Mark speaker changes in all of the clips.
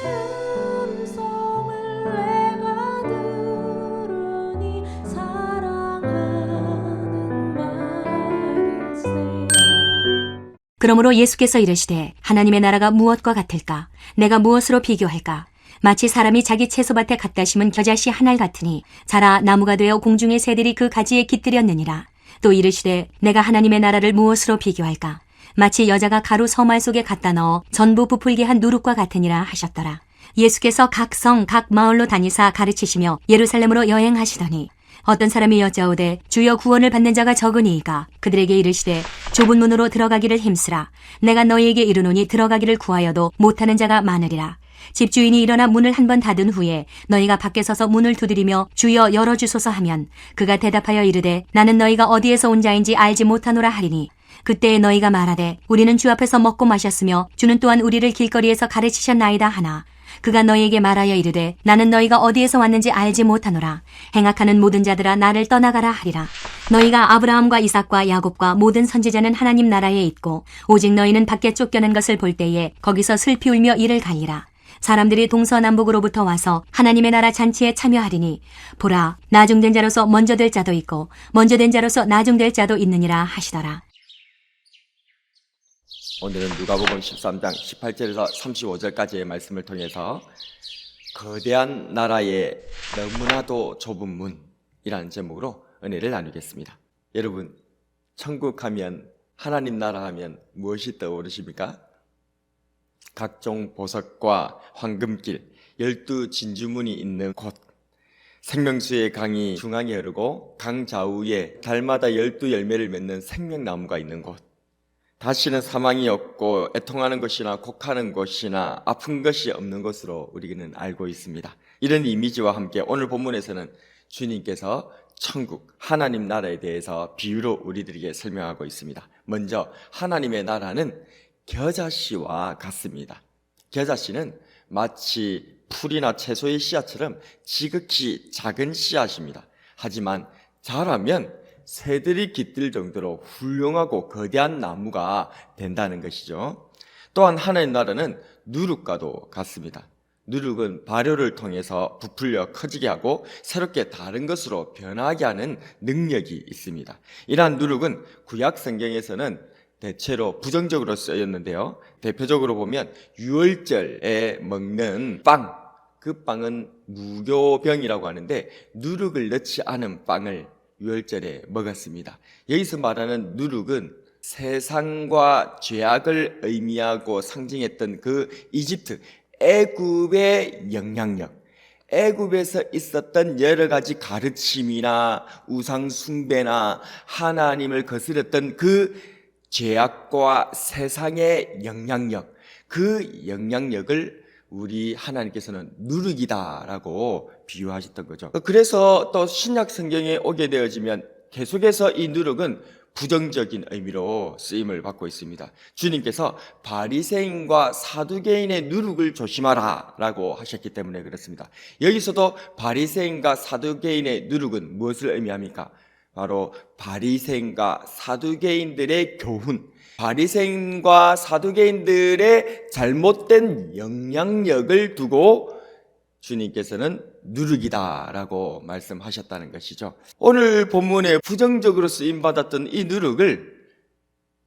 Speaker 1: 음성을 내가 들으니 사랑하는 말일세.
Speaker 2: 그러므로 예수께서 이르시되 하나님의 나라가 무엇과 같을까? 내가 무엇으로 비교할까? 마치 사람이 자기 채소밭에 갖다 심은 겨자씨 한 알 같으니 자라 나무가 되어 공중의 새들이 그 가지에 깃들였느니라. 또 이르시되 내가 하나님의 나라를 무엇으로 비교할까? 마치 여자가 가루 서말 속에 갖다 넣어 전부 부풀게 한 누룩과 같으니라 하셨더라. 예수께서 각 성, 각 마을로 다니사 가르치시며 예루살렘으로 여행하시더니 어떤 사람이 여짜오되 주여 구원을 받는 자가 적으니이까? 그들에게 이르시되 좁은 문으로 들어가기를 힘쓰라. 내가 너희에게 이르노니 들어가기를 구하여도 못하는 자가 많으리라. 집주인이 일어나 문을 한 번 닫은 후에 너희가 밖에 서서 문을 두드리며 주여 열어주소서 하면 그가 대답하여 이르되 나는 너희가 어디에서 온 자인지 알지 못하노라 하리니 그때에 너희가 말하되 우리는 주 앞에서 먹고 마셨으며 주는 또한 우리를 길거리에서 가르치셨나이다 하나 그가 너희에게 말하여 이르되 나는 너희가 어디에서 왔는지 알지 못하노라. 행악하는 모든 자들아 나를 떠나가라 하리라. 너희가 아브라함과 이삭과 야곱과 모든 선지자는 하나님 나라에 있고 오직 너희는 밖에 쫓겨난 것을 볼 때에 거기서 슬피 울며 이를 갈리라. 사람들이 동서남북으로부터 와서 하나님의 나라 잔치에 참여하리니 보라 나중된 자로서 먼저 될 자도 있고 먼저 된 자로서 나중될 자도 있느니라 하시더라.
Speaker 3: 오늘은 누가복음 13장 18절에서 35절까지의 말씀을 통해서 거대한 나라의 너무나도 좁은 문이라는 제목으로 은혜를 나누겠습니다. 여러분, 천국 하면 하나님 나라 하면 무엇이 떠오르십니까? 각종 보석과 황금길, 12 진주문이 있는 곳, 생명수의 강이 중앙에 흐르고 강 좌우에 달마다 12열매를 맺는 생명나무가 있는 곳, 다시는 사망이 없고 애통하는 것이나 곡하는 것이나 아픈 것이 없는 것으로 우리는 알고 있습니다. 이런 이미지와 함께 오늘 본문에서는 주님께서 천국, 하나님 나라에 대해서 비유로 우리들에게 설명하고 있습니다. 먼저 하나님의 나라는 겨자씨와 같습니다. 겨자씨는 마치 풀이나 채소의 씨앗처럼 지극히 작은 씨앗입니다. 하지만 자라면 새들이 깃들 정도로 훌륭하고 거대한 나무가 된다는 것이죠. 또한 하나님 나라는 누룩과도 같습니다. 누룩은 발효를 통해서 부풀려 커지게 하고 새롭게 다른 것으로 변하게 하는 능력이 있습니다. 이러한 누룩은 구약 성경에서는 대체로 부정적으로 쓰였는데요. 대표적으로 보면 유월절에 먹는 빵, 그 빵은 무교병이라고 하는데 누룩을 넣지 않은 빵을 유월절에 먹었습니다. 여기서 말하는 누룩은 세상과 죄악을 의미하고 상징했던 그 이집트, 애굽의 영향력, 애굽에서 있었던 여러 가지 가르침이나 우상 숭배나 하나님을 거스렸던 그 죄악과 세상의 영향력, 그 영향력을 우리 하나님께서는 누룩이다라고 비유하셨던 거죠. 그래서 또 신약 성경에 오게 되어지면 계속해서 이 누룩은 부정적인 의미로 쓰임을 받고 있습니다. 주님께서 바리새인과 사두개인의 누룩을 조심하라 라고 하셨기 때문에 그렇습니다. 여기서도 바리새인과 사두개인의 누룩은 무엇을 의미합니까? 바로 바리새인과 사두개인들의 교훈, 바리새인과 사두개인들의 잘못된 영향력을 두고 주님께서는 누룩이다라고 말씀하셨다는 것이죠. 오늘 본문에 부정적으로 쓰임받았던 이 누룩을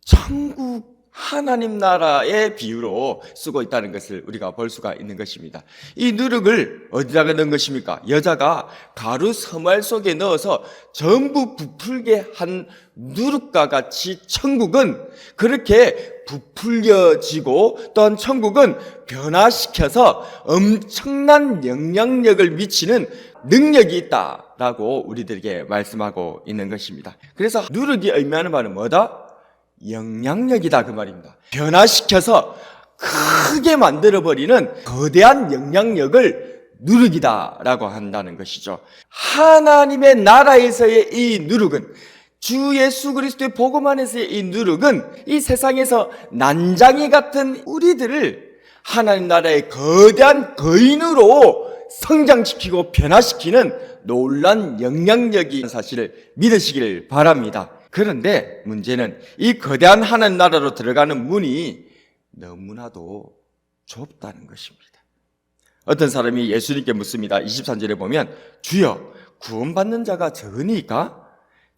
Speaker 3: 천국 하나님 나라의 비유로 쓰고 있다는 것을 우리가 볼 수가 있는 것입니다. 이 누룩을 어디다가 넣은 것입니까? 여자가 가루 서말 속에 넣어서 전부 부풀게 한 누룩과 같이 천국은 그렇게 부풀려지고 또한 천국은 변화시켜서 엄청난 영향력을 미치는 능력이 있다라고 우리들에게 말씀하고 있는 것입니다. 그래서 누룩이 의미하는 말은 뭐다? 영향력이다 그 말입니다. 변화시켜서 크게 만들어버리는 거대한 영향력을 누룩이다라고 한다는 것이죠. 하나님의 나라에서의 이 누룩은, 주 예수 그리스도의 복음 안에서의 이 누룩은 이 세상에서 난장이 같은 우리들을 하나님 나라의 거대한 거인으로 성장시키고 변화시키는 놀라운 영향력이 사실을 믿으시기를 바랍니다. 그런데 문제는 이 거대한 하나님 나라로 들어가는 문이 너무나도 좁다는 것입니다. 어떤 사람이 예수님께 묻습니다. 23절에 보면 주여 구원받는 자가 적으니까?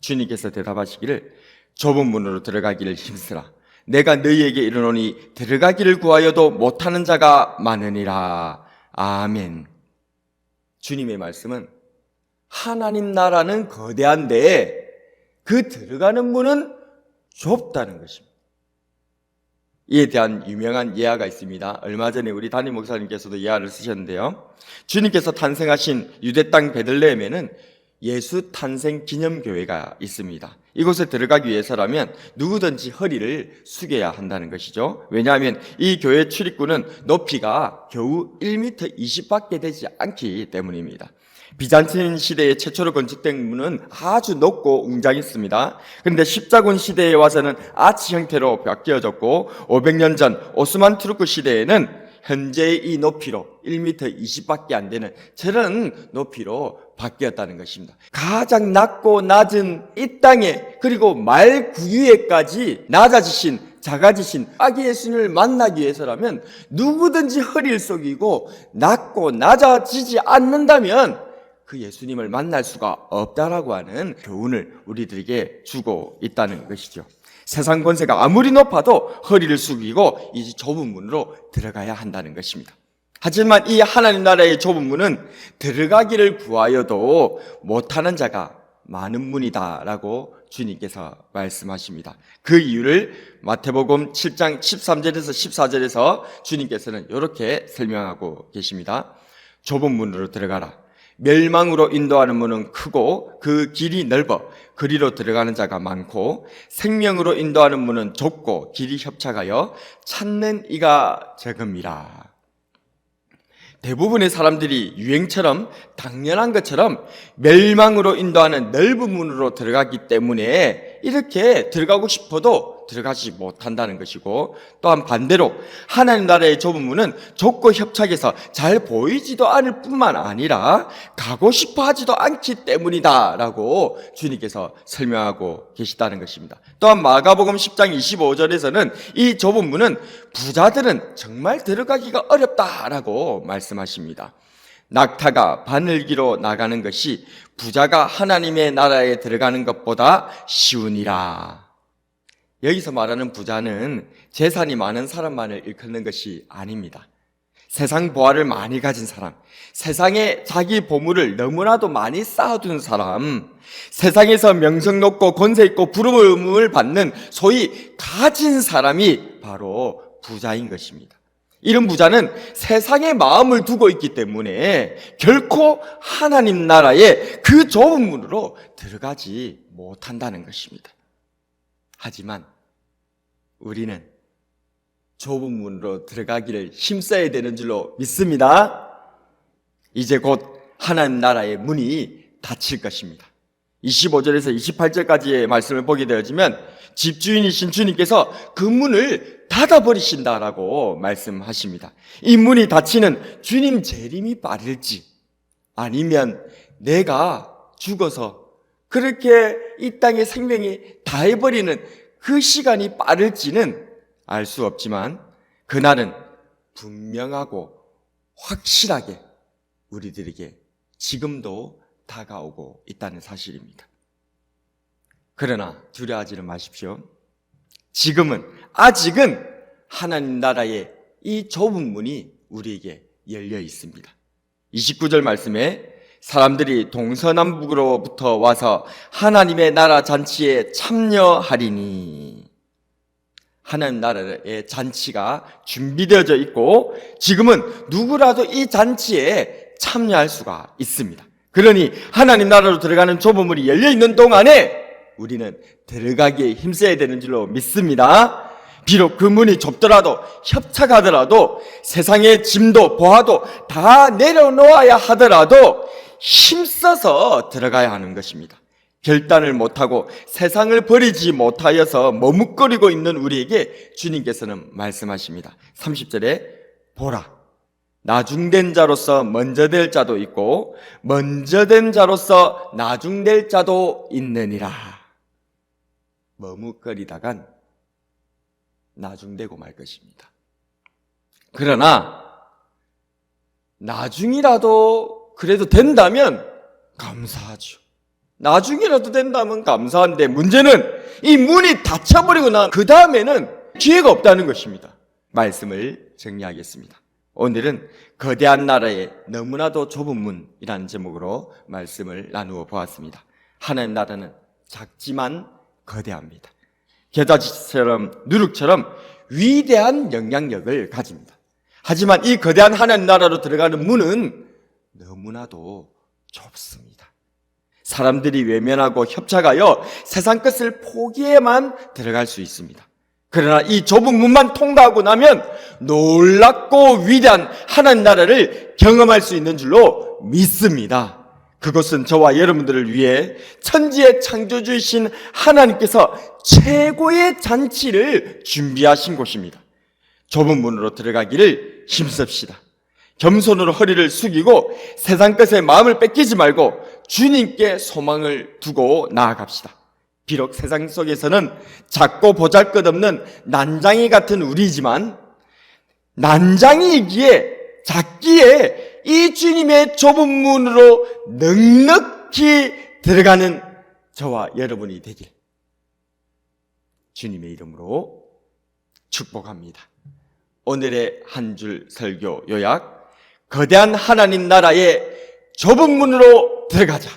Speaker 3: 주님께서 대답하시기를 좁은 문으로 들어가기를 힘쓰라. 내가 너희에게 이르노니 들어가기를 구하여도 못하는 자가 많으니라. 아멘. 주님의 말씀은 하나님 나라는 거대한데 그 들어가는 문은 좁다는 것입니다. 이에 대한 유명한 예화가 있습니다. 얼마 전에 우리 담임 목사님께서도 예화를 쓰셨는데요. 주님께서 탄생하신 유대 땅 베들레헴에는 예수 탄생 기념교회가 있습니다. 이곳에 들어가기 위해서라면 누구든지 허리를 숙여야 한다는 것이죠. 왜냐하면 이 교회 출입구는 높이가 겨우 1m 20밖에 되지 않기 때문입니다. 비잔틴 시대에 최초로 건축된 문은 아주 높고 웅장했습니다. 그런데 십자군 시대에 와서는 아치 형태로 바뀌어졌고 500년 전 오스만 투르크 시대에는 현재의 이 높이로 1m 20밖에 안 되는 저런 높이로 바뀌었다는 것입니다. 가장 낮고 낮은 이 땅에 그리고 말 구유에까지 낮아지신 작아지신 아기 예수님을 만나기 위해서라면 누구든지 허리를 속이고 낮고 낮아지지 않는다면 그 예수님을 만날 수가 없다라고 하는 교훈을 우리들에게 주고 있다는 것이죠. 세상 권세가 아무리 높아도 허리를 숙이고 이 좁은 문으로 들어가야 한다는 것입니다. 하지만 이 하나님 나라의 좁은 문은 들어가기를 구하여도 못하는 자가 많은 문이다라고 주님께서 말씀하십니다. 그 이유를 마태복음 7장 13절에서 14절에서 주님께서는 이렇게 설명하고 계십니다. 좁은 문으로 들어가라. 멸망으로 인도하는 문은 크고 그 길이 넓어 그리로 들어가는 자가 많고 생명으로 인도하는 문은 좁고 길이 협착하여 찾는 이가 적음이라. 대부분의 사람들이 유행처럼 당연한 것처럼 멸망으로 인도하는 넓은 문으로 들어가기 때문에 이렇게 들어가고 싶어도 들어가지 못한다는 것이고, 또한 반대로 하나님 나라의 좁은 문은 좁고 협착해서 잘 보이지도 않을 뿐만 아니라 가고 싶어 하지도 않기 때문이다 라고 주님께서 설명하고 계시다는 것입니다. 또한 마가복음 10장 25절에서는 이 좁은 문은 부자들은 정말 들어가기가 어렵다라고 말씀하십니다. 낙타가 바늘기로 나가는 것이 부자가 하나님의 나라에 들어가는 것보다 쉬우니라. 여기서 말하는 부자는 재산이 많은 사람만을 일컫는 것이 아닙니다. 세상 보화를 많이 가진 사람, 세상에 자기 보물을 너무나도 많이 쌓아둔 사람, 세상에서 명성 높고 권세 있고 부름을 받는 소위 가진 사람이 바로 부자인 것입니다. 이런 부자는 세상에 마음을 두고 있기 때문에 결코 하나님 나라의 그 좁은 문으로 들어가지 못한다는 것입니다. 하지만 우리는 좁은 문으로 들어가기를 힘써야 되는 줄로 믿습니다. 이제 곧 하나님 나라의 문이 닫힐 것입니다. 25절에서 28절까지의 말씀을 보게 되어지면 집주인이신 주님께서 그 문을 닫아버리신다라고 말씀하십니다. 이 문이 닫히는 주님 재림이 빠를지 아니면 내가 죽어서 그렇게 이 땅의 생명이 다해버리는 그 시간이 빠를지는 알 수 없지만 그날은 분명하고 확실하게 우리들에게 지금도 다가오고 있다는 사실입니다. 그러나 두려워하지는 마십시오. 아직은 하나님 나라의 이 좁은 문이 우리에게 열려 있습니다. 29절 말씀에 사람들이 동서남북으로부터 와서 하나님의 나라 잔치에 참여하리니, 하나님 나라의 잔치가 준비되어져 있고 지금은 누구라도 이 잔치에 참여할 수가 있습니다. 그러니 하나님 나라로 들어가는 좁은 문이 열려 있는 동안에 우리는 들어가기에 힘써야 되는 줄로 믿습니다. 비록 그 문이 좁더라도 협착하더라도 세상의 짐도 보화도 다 내려놓아야 하더라도 힘써서 들어가야 하는 것입니다. 결단을 못하고 세상을 버리지 못하여서 머뭇거리고 있는 우리에게 주님께서는 말씀하십니다. 30절에 보라, 나중된 자로서 먼저 될 자도 있고 먼저 된 자로서 나중될 자도 있느니라. 머뭇거리다간 나중되고 말 것입니다. 그러나 나중이라도 그래도 된다면 감사하죠. 나중이라도 된다면 감사한데 문제는 이 문이 닫혀버리고 난 그 다음에는 기회가 없다는 것입니다. 말씀을 정리하겠습니다. 오늘은 거대한 나라의 너무나도 좁은 문이라는 제목으로 말씀을 나누어 보았습니다. 하나님 나라는 작지만 거대합니다. 겨자씨처럼 누룩처럼 위대한 영향력을 가집니다. 하지만 이 거대한 하나님 나라로 들어가는 문은 너무나도 좁습니다. 사람들이 외면하고 협착하여 세상 것을 포기해만 들어갈 수 있습니다. 그러나 이 좁은 문만 통과하고 나면 놀랍고 위대한 하나님 나라를 경험할 수 있는 줄로 믿습니다. 그것은 저와 여러분들을 위해 천지의 창조주이신 하나님께서 최고의 잔치를 준비하신 곳입니다. 좁은 문으로 들어가기를 힘씁시다. 겸손으로 허리를 숙이고 세상 것에 마음을 뺏기지 말고 주님께 소망을 두고 나아갑시다. 비록 세상 속에서는 작고 보잘것없는 난장이 같은 우리지만 난장이기에 작기에 이 주님의 좁은 문으로 넉넉히 들어가는 저와 여러분이 되길 주님의 이름으로 축복합니다. 오늘의 한 줄 설교 요약, 거대한 하나님 나라의 좁은 문으로 들어가자.